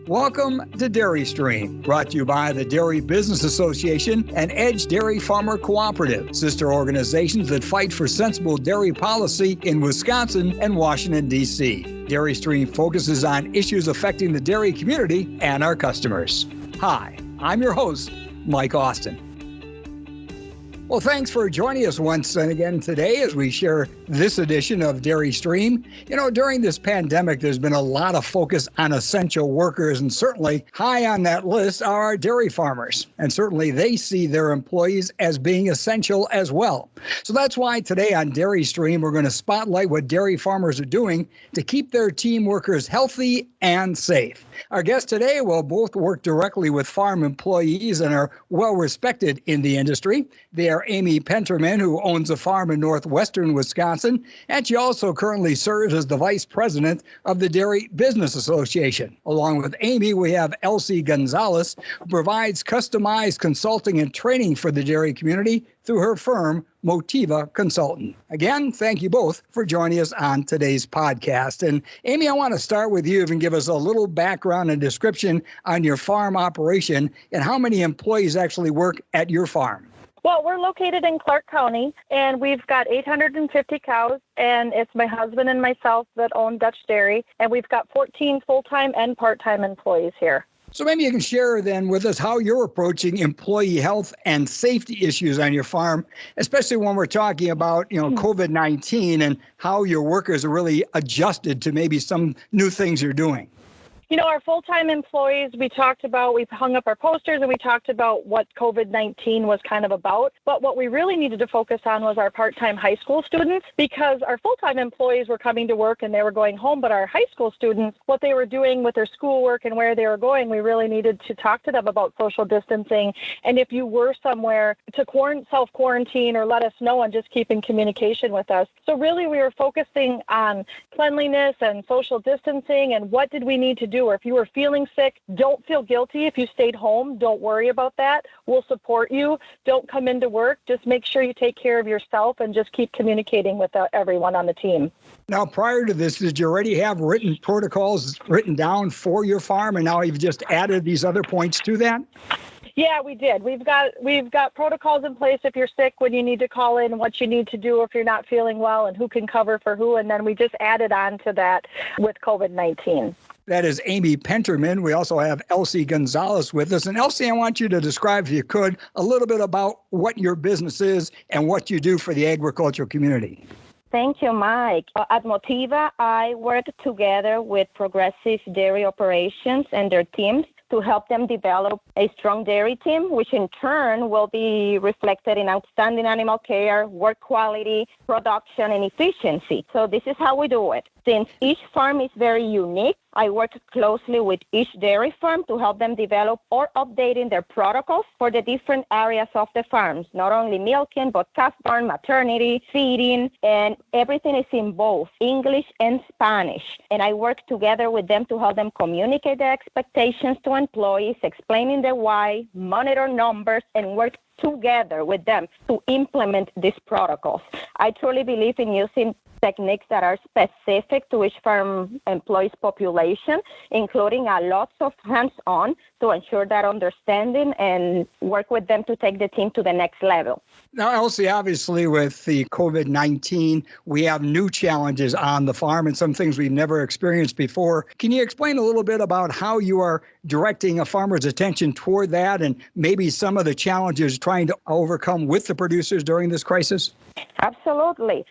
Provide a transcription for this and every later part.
Welcome to Dairy Stream, brought to you by the Dairy Business Association and Edge Dairy Farmer Cooperative, sister organizations that fight for sensible dairy policy in Wisconsin and Washington, D.C. Dairy Stream focuses on issues affecting the dairy community and our customers. Hi, I'm your host, Mike Austin. Well, thanks for joining us once again today as we share this edition of Dairy Stream. You know, during this pandemic, there's been a lot of focus on essential workers, and certainly high on that list are our dairy farmers. And certainly they see their employees as being essential as well. So that's why today on Dairy Stream, we're going to spotlight what dairy farmers are doing to keep their team workers healthy and safe. Our guests today will both work directly with farm employees and are well respected in the industry. They are Amy Penterman, who owns a farm in northwestern Wisconsin, and she also currently serves as the vice president of the Dairy Business Association. Along with Amy, we have Elsie Gonzalez, who provides customized consulting and training for the dairy community through her firm, Motiva Consultant. Again, thank you both for joining us on today's podcast. And Amy, I want to start with you and give us a little background and description on your farm operation and how many employees actually work at your farm. Well, we're located in Clark County, and we've got 850 cows, and it's my husband and myself that own Dutch Dairy, and we've got 14 full-time and part-time employees here. So maybe you can share then with us how you're approaching employee health and safety issues on your farm, especially when we're talking about, COVID-19 and how your workers are really adjusted to maybe some new things you're doing. You know, our full-time employees, we hung up our posters and we talked about what COVID-19 was kind of about. But what we really needed to focus on was our part-time high school students, because our full-time employees were coming to work and they were going home. But our high school students, what they were doing with their schoolwork and where they were going, we really needed to talk to them about social distancing. And if you were somewhere to self-quarantine or let us know and just keep in communication with us. So really we were focusing on cleanliness and social distancing and what did we need to do. Or if you were feeling sick, don't feel guilty if you stayed home. Don't worry about that. We'll support you. Don't come into work. Just make sure you take care of yourself and just keep communicating with everyone on the team. Now, prior to this, did you already have written protocols written down for your farm, and now you've just added these other points to that? Yeah, we did. We've got protocols in place if you're sick, when you need to call in, what you need to do if you're not feeling well, and who can cover for who. And then we just added on to that with COVID-19. That is Amy Penterman. We also have Elsie Gonzalez with us. And Elsie, I want you to describe, if you could, a little bit about what your business is and what you do for the agricultural community. Thank you, Mike. At Motiva, I work together with Progressive Dairy Operations and their teams to help them develop a strong dairy team, which in turn will be reflected in outstanding animal care, work quality, production, and efficiency. So this is how we do it. Since each farm is very unique, I work closely with each dairy farm to help them develop or updating their protocols for the different areas of the farms, not only milking, but calf barn, maternity, feeding, and everything is in both English and Spanish. And I work together with them to help them communicate their expectations to employees, explaining the why, monitor numbers, and work together with them to implement these protocols. I truly believe in using techniques that are specific to each farm employee's population, including a lot of hands-on to ensure that understanding and work with them to take the team to the next level. Now, Elsie, obviously with the COVID-19, we have new challenges on the farm and some things we've never experienced before. Can you explain a little bit about how you are directing a farmer's attention toward that and maybe some of the challenges trying to overcome with the producers during this crisis? Absolutely.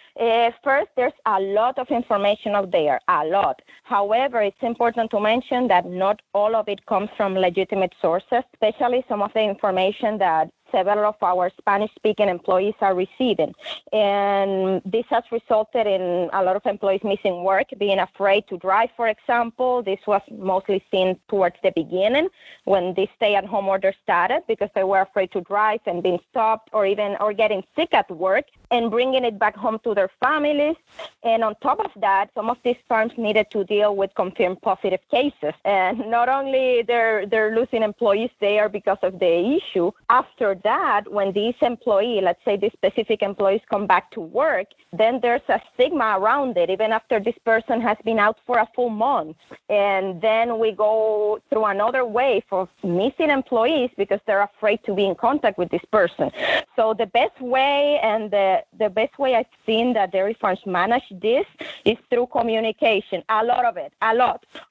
First, there's a lot of information out there, a lot. However, it's important to mention that not all of it comes from legitimate sources, especially some of the information that several of our Spanish-speaking employees are receiving. And this has resulted in a lot of employees missing work, being afraid to drive, for example. This was mostly seen towards the beginning when the stay-at-home order started because they were afraid to drive and being stopped or getting sick at work. and bringing it back home to their families. And on top of that, some of these farms needed to deal with confirmed positive cases. And not only they're losing employees there because of the issue, after that, when these employees, let's say these specific employees come back to work, then there's a stigma around it, even after this person has been out for a full month. And then we go through another wave of missing employees because they're afraid to be in contact with this person. So the best way and the best way I've seen that dairy farms manage this is through communication. A lot of it,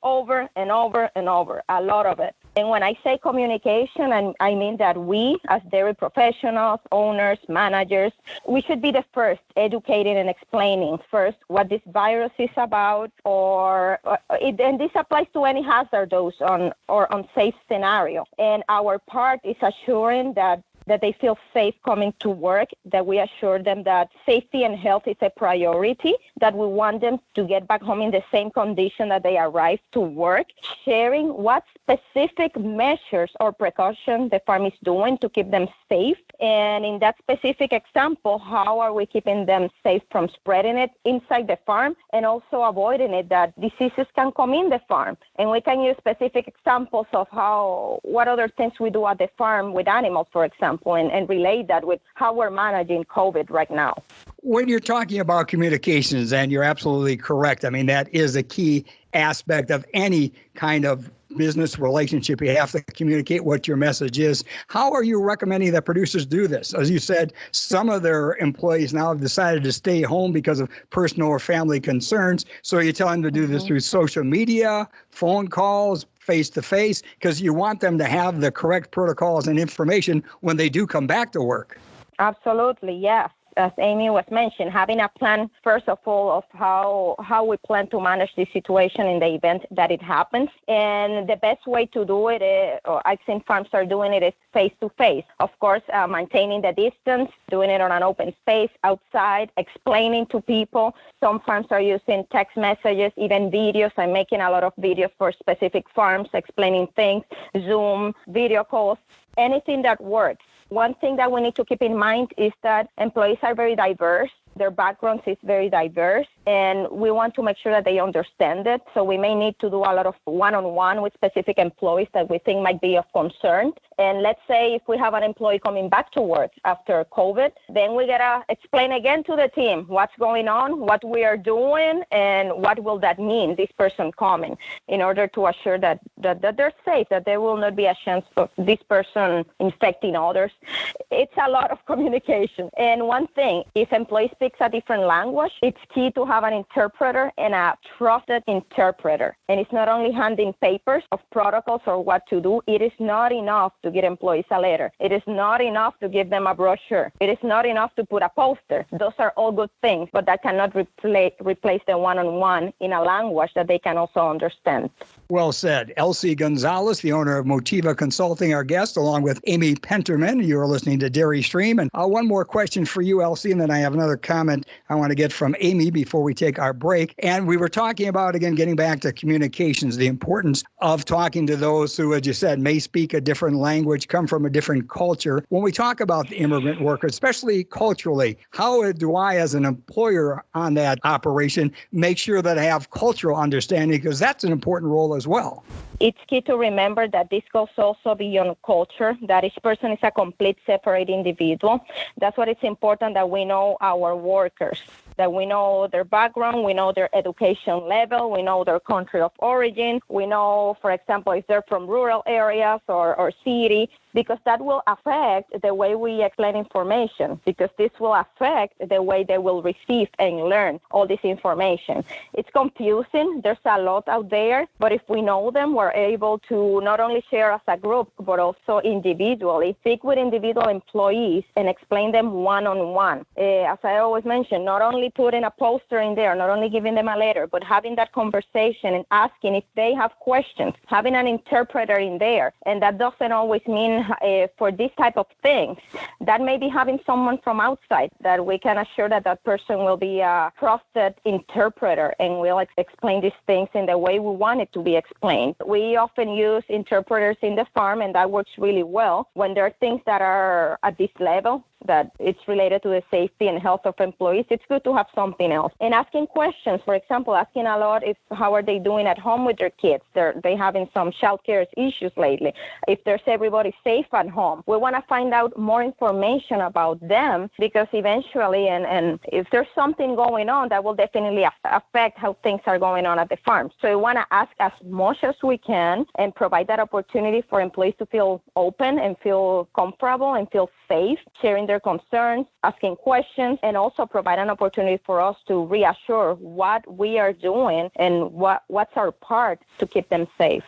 over and over and over, a lot of it. And when I say communication, I mean that we, as dairy professionals, owners, managers, we should be the first educating and explaining first what this virus is about, and this applies to any hazardous or unsafe scenario. And our part is assuring that they feel safe coming to work, that we assure them that safety and health is a priority, that we want them to get back home in the same condition that they arrived to work, sharing what specific measures or precautions the farm is doing to keep them safe. And in that specific example, how are we keeping them safe from spreading it inside the farm and also avoiding it that diseases can come in the farm. And we can use specific examples of what other things we do at the farm with animals, for example, and relate that with how we're managing COVID right now. When you're talking about communications, and you're absolutely correct, I mean, that is a key aspect of any kind of business relationship. You have to communicate what your message is. How are you recommending that producers do this? As you said, some of their employees now have decided to stay home because of personal or family concerns. So you're telling them to do this through social media, phone calls, face-to-face, because you want them to have the correct protocols and information when they do come back to work. Absolutely, yes. As Amy was mentioning, having a plan, first of all, of how we plan to manage this situation in the event that it happens. And the best way to do it, or I've seen farms are doing it, is face-to-face. Of course, maintaining the distance, doing it on an open space, outside, explaining to people. Some farms are using text messages, even videos. I'm making a lot of videos for specific farms, explaining things, Zoom, video calls, anything that works. One thing that we need to keep in mind is that employees are very diverse. Their backgrounds is very diverse, and we want to make sure that they understand it. So we may need to do a lot of one-on-one with specific employees that we think might be of concern. And let's say if we have an employee coming back to work after COVID, then we gotta explain again to the team what's going on, what we are doing, and what will that mean, this person coming, in order to assure that they're safe, that there will not be a chance of this person infecting others. It's a lot of communication. And one thing, if employees speaks a different language, it's key to have an interpreter and a trusted interpreter. And it's not only handing papers of protocols or what to do. It is not enough to get employees a letter. It is not enough to give them a brochure. It is not enough to put a poster. Those are all good things, but that cannot replace the one-on-one in a language that they can also understand. Well said. Elsie Gonzalez, the owner of Motiva Consulting, our guest, along with Amy Penterman. You're listening to Dairy Stream. And one more question for you, Elsie, and then I have another comment I want to get from Amy before we take our break. And we were talking about, again, getting back to communications, the importance of talking to those who, as you said, may speak a different language, come from a different culture. When we talk about the immigrant workers, especially culturally, how do I, as an employer on that operation, make sure that I have cultural understanding? Because that's an important role as well. It's key to remember that this goes also beyond culture, that each person is a complete separate individual. That's why it's important that we know our workers, that we know their background, we know their education level, we know their country of origin, we know, for example, if they're from rural areas or city, because that will affect the way we explain information, because this will affect the way they will receive and learn all this information. It's confusing. There's a lot out there, but if we know them, we're able to not only share as a group, but also individually, speak with individual employees and explain them one-on-one. As I always mention, not only putting a poster in there, not only giving them a letter, but having that conversation and asking if they have questions, having an interpreter in there. And that doesn't always mean for this type of things. That may be having someone from outside that we can assure that person will be a trusted interpreter and will explain these things in the way we want it to be explained. We often use interpreters in the farm, and that works really well when there are things that are at this level, that it's related to the safety and health of employees, it's good to have something else. And asking questions, for example, asking a lot if how are they doing at home with their kids? They having some childcare issues lately. If there's everybody safe at home, we want to find out more information about them, because eventually, and if there's something going on, that will definitely affect how things are going on at the farm. So we want to ask as much as we can and provide that opportunity for employees to feel open and feel comfortable and feel safe, sharing their concerns, asking questions, and also provide an opportunity for us to reassure what we are doing and what's our part to keep them safe.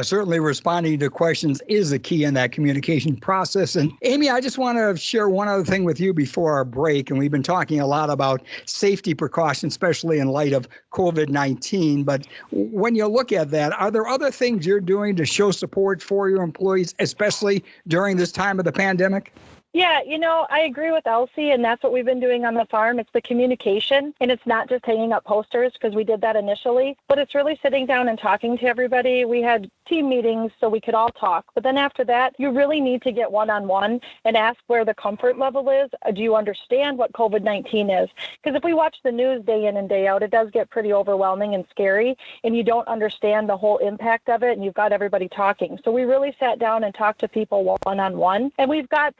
Certainly responding to questions is a key in that communication process. And Amy, I just want to share one other thing with you before our break. And we've been talking a lot about safety precautions, especially in light of COVID-19. But when you look at that, are there other things you're doing to show support for your employees, especially during this time of the pandemic? Yeah, I agree with Elsie, and that's what we've been doing on the farm. It's the communication, and it's not just hanging up posters, because we did that initially, but it's really sitting down and talking to everybody. We had team meetings so we could all talk, but then after that, you really need to get one-on-one and ask where the comfort level is. Do you understand what COVID-19 is? Because if we watch the news day in and day out, it does get pretty overwhelming and scary, and you don't understand the whole impact of it, and you've got everybody talking. So we really sat down and talked to people one-on-one, and we've got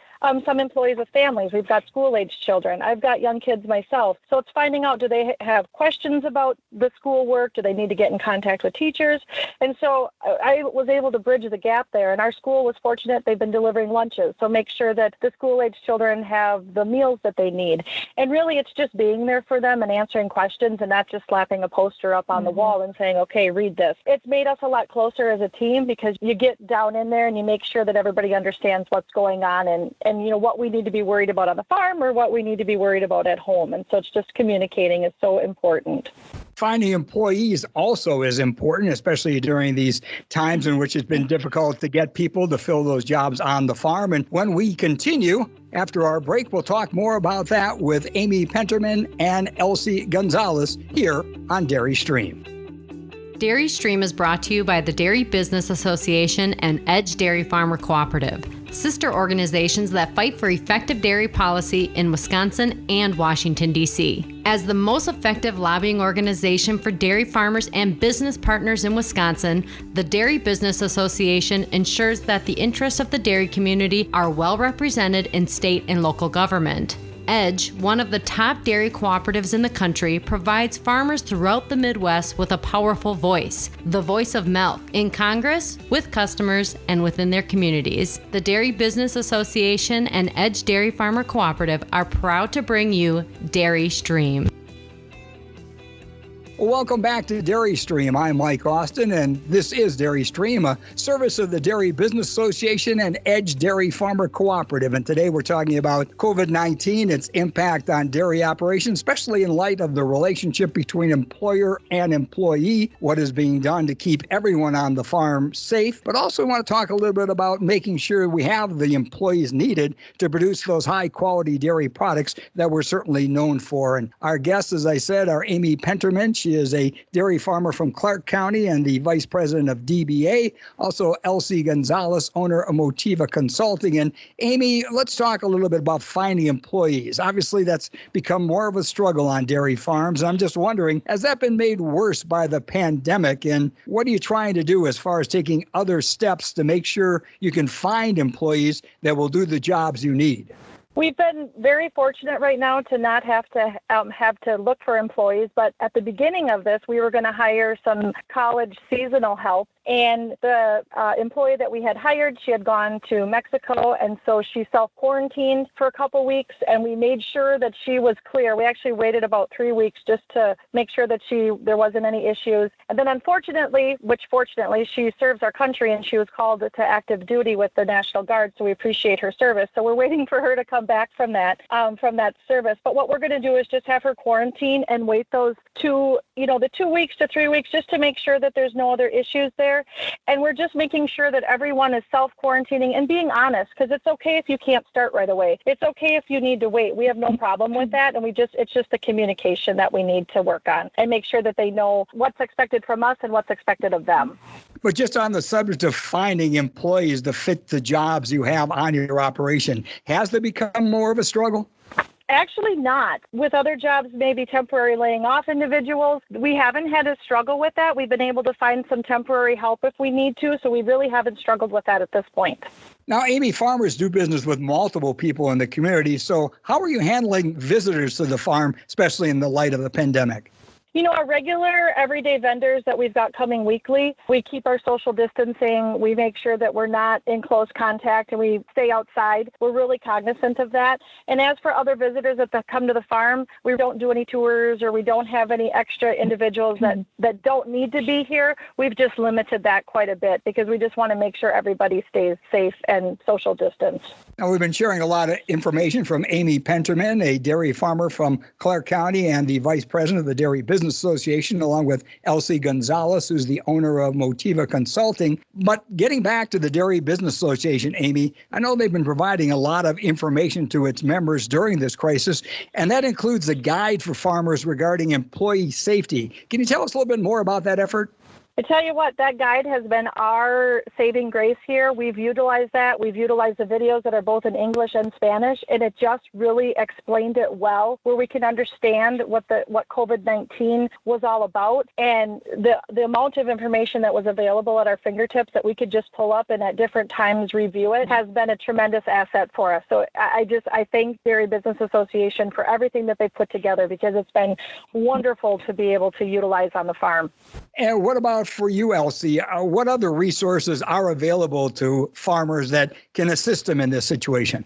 some employees with families. We've got school-age children. I've got young kids myself. So it's finding out, do they have questions about the schoolwork? Do they need to get in contact with teachers? And so I was able to bridge the gap there. And our school was fortunate. They've been delivering lunches. So make sure that the school-age children have the meals that they need. And really, it's just being there for them and answering questions, and not just slapping a poster up on the wall and saying, okay, read this. It's made us a lot closer as a team, because you get down in there and you make sure that everybody understands what's going on and what we need to be worried about on the farm or what we need to be worried about at home. And so it's just communicating is so important. Finding employees also is important, especially during these times in which it's been difficult to get people to fill those jobs on the farm. And when we continue, after our break, we'll talk more about that with Amy Penterman and Elsie Gonzalez here on Dairy Stream. Dairy Stream is brought to you by the Dairy Business Association and Edge Dairy Farmer Cooperative, sister organizations that fight for effective dairy policy in Wisconsin and Washington, D.C. As the most effective lobbying organization for dairy farmers and business partners in Wisconsin, the Dairy Business Association ensures that the interests of the dairy community are well represented in state and local government. Edge, one of the top dairy cooperatives in the country, provides farmers throughout the Midwest with a powerful voice, the voice of milk, in Congress, with customers, and within their communities. The Dairy Business Association and Edge Dairy Farmer Cooperative are proud to bring you Dairy Stream. Welcome back to Dairy Stream. I'm Mike Austin, and this is Dairy Stream, a service of the Dairy Business Association and Edge Dairy Farmer Cooperative. And today we're talking about COVID-19, its impact on dairy operations, especially in light of the relationship between employer and employee, what is being done to keep everyone on the farm safe. But also want to talk a little bit about making sure we have the employees needed to produce those high-quality dairy products that we're certainly known for. And our guests, as I said, are Amy Penterman. She is a dairy farmer from Clark County and the vice president of DBA. Also, Elsie Gonzalez, owner of Motiva Consulting. And Amy, let's talk a little bit about finding employees. Obviously, that's become more of a struggle on dairy farms. I'm just wondering, has that been made worse by the pandemic? And what are you trying to do as far as taking other steps to make sure you can find employees that will do the jobs you need? We've been very fortunate right now to not have to look for employees, but at the beginning of this, we were going to hire some college seasonal help. And the employee that we had hired, she had gone to Mexico, and so she self-quarantined for a couple weeks, and we made sure that she was clear. We actually waited about 3 weeks just to make sure that there wasn't any issues. And then fortunately, she serves our country, and she was called to active duty with the National Guard, so we appreciate her service. So we're waiting for her to come back from that service. But what we're going to do is just have her quarantine and wait those the 2 weeks to 3 weeks just to make sure that there's no other issues there. And we're just making sure that everyone is self-quarantining and being honest, because it's okay if you can't start right away. It's okay if you need to wait. We have no problem with that. And it's just the communication that we need to work on and make sure that they know what's expected from us and what's expected of them. But just on the subject of finding employees to fit the jobs you have on your operation, has that become more of a struggle? Actually not. With other jobs, maybe temporary laying off individuals, we haven't had a struggle with that. We've been able to find some temporary help if we need to, so we really haven't struggled with that at this point. Now, Amy, farmers do business with multiple people in the community, so how are you handling visitors to the farm, especially in the light of the pandemic? You know, our regular everyday vendors that we've got coming weekly, we keep our social distancing. We make sure that we're not in close contact and we stay outside. We're really cognizant of that. And as for other visitors that come to the farm, we don't do any tours or we don't have any extra individuals that don't need to be here. We've just limited that quite a bit because we just want to make sure everybody stays safe and social distance. Now, we've been sharing a lot of information from Amy Penterman, a dairy farmer from Clark County and the vice president of the Dairy Business Association, along with Elsie Gonzalez, who's the owner of Motiva Consulting. But getting back to the Dairy Business Association, Amy, I know they've been providing a lot of information to its members during this crisis, and that includes a guide for farmers regarding employee safety. Can you tell us a little bit more about that effort? I tell you what, that guide has been our saving grace here. We've utilized that. We've utilized the videos that are both in English and Spanish, and it just really explained it well, where we can understand what COVID-19 was all about, and the amount of information that was available at our fingertips that we could just pull up and at different times review it has been a tremendous asset for us. So I thank Dairy Business Association for everything that they put together because it's been wonderful to be able to utilize on the farm. And what about for you, Elsie? What other resources are available to farmers that can assist them in this situation?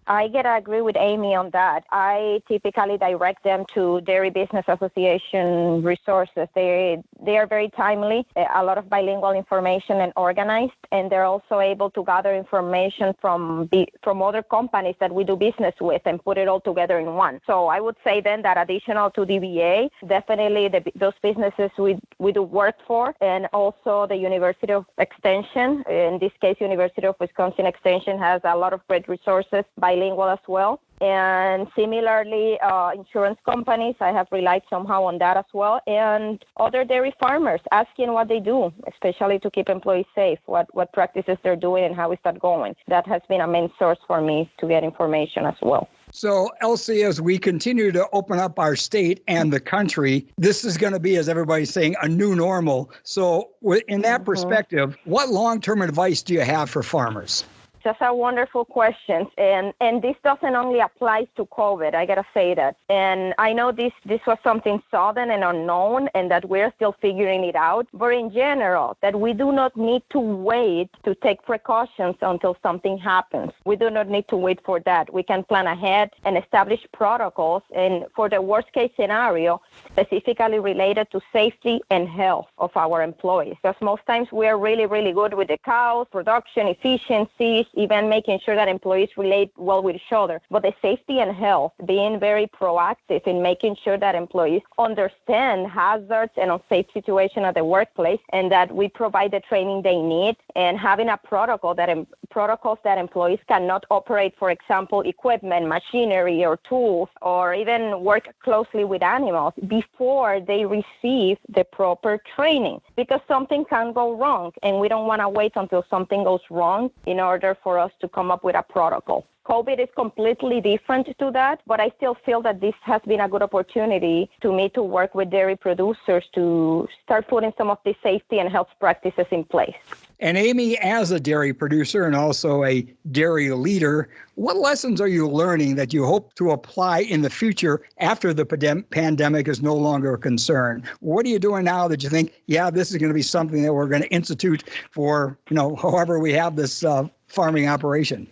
I gotta agree with Amy on that. I typically direct them to Dairy Business Association resources. They are very timely, a lot of bilingual information and organized, and they're also able to gather information from other companies that we do business with and put it all together in one. So I would say then that additional to DBA, definitely those businesses we do work for, and also the University of Extension. In this case, University of Wisconsin Extension has a lot of great resources, bilingual as well. And similarly, insurance companies, I have relied somehow on that as well. And other dairy farmers asking what they do, especially to keep employees safe, what practices they're doing and how is that going. That has been a main source for me to get information as well. So, Elsie, as we continue to open up our state and the country, this is going to be, as everybody's saying, a new normal. So in that perspective, what long-term advice do you have for farmers? That's a wonderful question. And this doesn't only apply to COVID, I got to say that. And I know this was something sudden and unknown and that we're still figuring it out. But in general, that we do not need to wait to take precautions until something happens. We do not need to wait for that. We can plan ahead and establish protocols and for the worst case scenario, specifically related to safety and health of our employees. Because most times we are really, really good with the cows, production, efficiencies, even making sure that employees relate well with each other. But the safety and health, being very proactive in making sure that employees understand hazards and unsafe situation at the workplace and that we provide the training they need and having a protocols that employees cannot operate, for example, equipment, machinery or tools, or even work closely with animals before they receive the proper training, because something can go wrong and we don't want to wait until something goes wrong in order for us to come up with a protocol. COVID is completely different to that, but I still feel that this has been a good opportunity to me to work with dairy producers to start putting some of these safety and health practices in place. And Amy, as a dairy producer and also a dairy leader, what lessons are you learning that you hope to apply in the future after the pandemic is no longer a concern? What are you doing now that you think, this is going to be something that we're going to institute for, however we have this farming operation?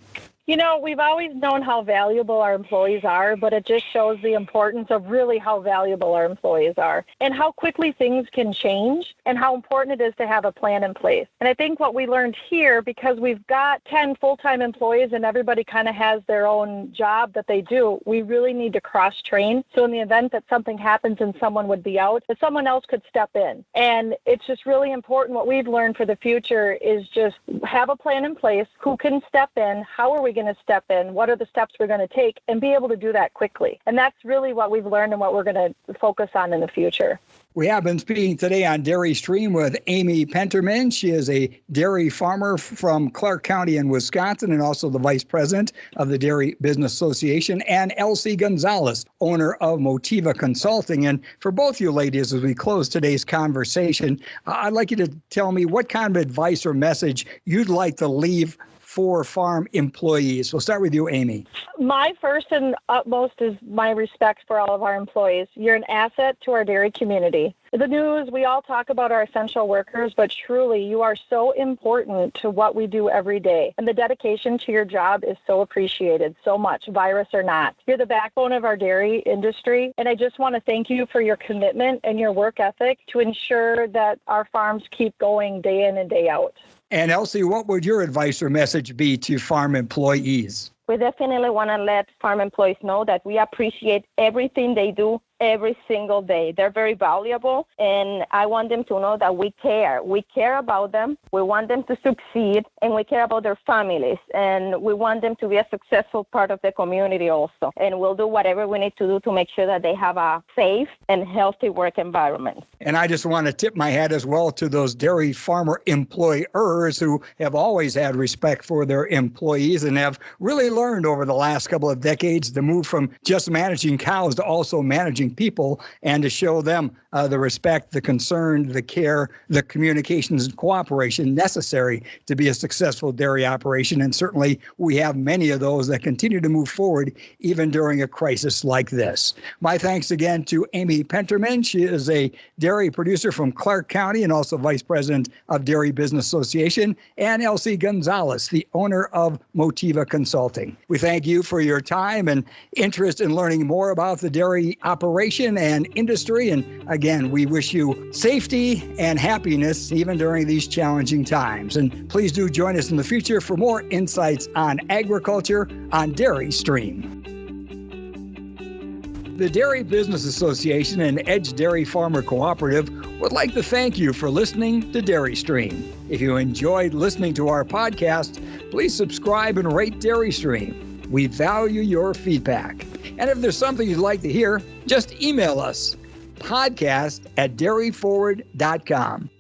We've always known how valuable our employees are, but it just shows the importance of really how valuable our employees are and how quickly things can change and how important it is to have a plan in place. And I think what we learned here, because we've got 10 full-time employees and everybody kind of has their own job that they do, we really need to cross-train. So in the event that something happens and someone would be out, that someone else could step in. And it's just really important. What we've learned for the future is just have a plan in place. Who can step in? How are we going to step in? What are the steps we're going to take? And be able to do that quickly. And that's really what we've learned and what we're going to focus on in the future. We have been speaking today on Dairy Stream with Amy Penterman. She is a dairy farmer from Clark County in Wisconsin and also the vice president of the Dairy Business Association, and Elsie Gonzalez, owner of Motiva Consulting. And for both you ladies, as we close today's conversation, I'd like you to tell me what kind of advice or message you'd like to leave for farm employees. We'll start with you, Amy. My first and utmost is my respect for all of our employees. You're an asset to our dairy community. The news, we all talk about our essential workers, but truly you are so important to what we do every day. And the dedication to your job is so appreciated, so much, virus or not. You're the backbone of our dairy industry. And I just want to thank you for your commitment and your work ethic to ensure that our farms keep going day in and day out. And Elsie, what would your advice or message be to farm employees? We definitely want to let farm employees know that we appreciate everything they do every single day. They're very valuable, and I want them to know that we care. We care about them. We want them to succeed, and we care about their families, and we want them to be a successful part of the community also. And we'll do whatever we need to do to make sure that they have a safe and healthy work environment. And I just want to tip my hat as well to those dairy farmer employers who have always had respect for their employees and have really learned over the last couple of decades to move from just managing cows to also managing people, and to show them the respect, the concern, the care, the communications and cooperation necessary to be a successful dairy operation. And certainly we have many of those that continue to move forward even during a crisis like this. My thanks again to Amy Penterman. She is a dairy producer from Clark County and also vice president of Dairy Business Association, and Elsie Gonzalez, the owner of Motiva Consulting. We thank you for your time and interest in learning more about the dairy operation and industry. And again, we wish you safety and happiness even during these challenging times. And please do join us in the future for more insights on agriculture on Dairy Stream. The Dairy Business Association and Edge Dairy Farmer Cooperative would like to thank you for listening to Dairy Stream. If you enjoyed listening to our podcast, please subscribe and rate Dairy Stream. We value your feedback. And if there's something you'd like to hear, just email us, podcast@dairyforward.com.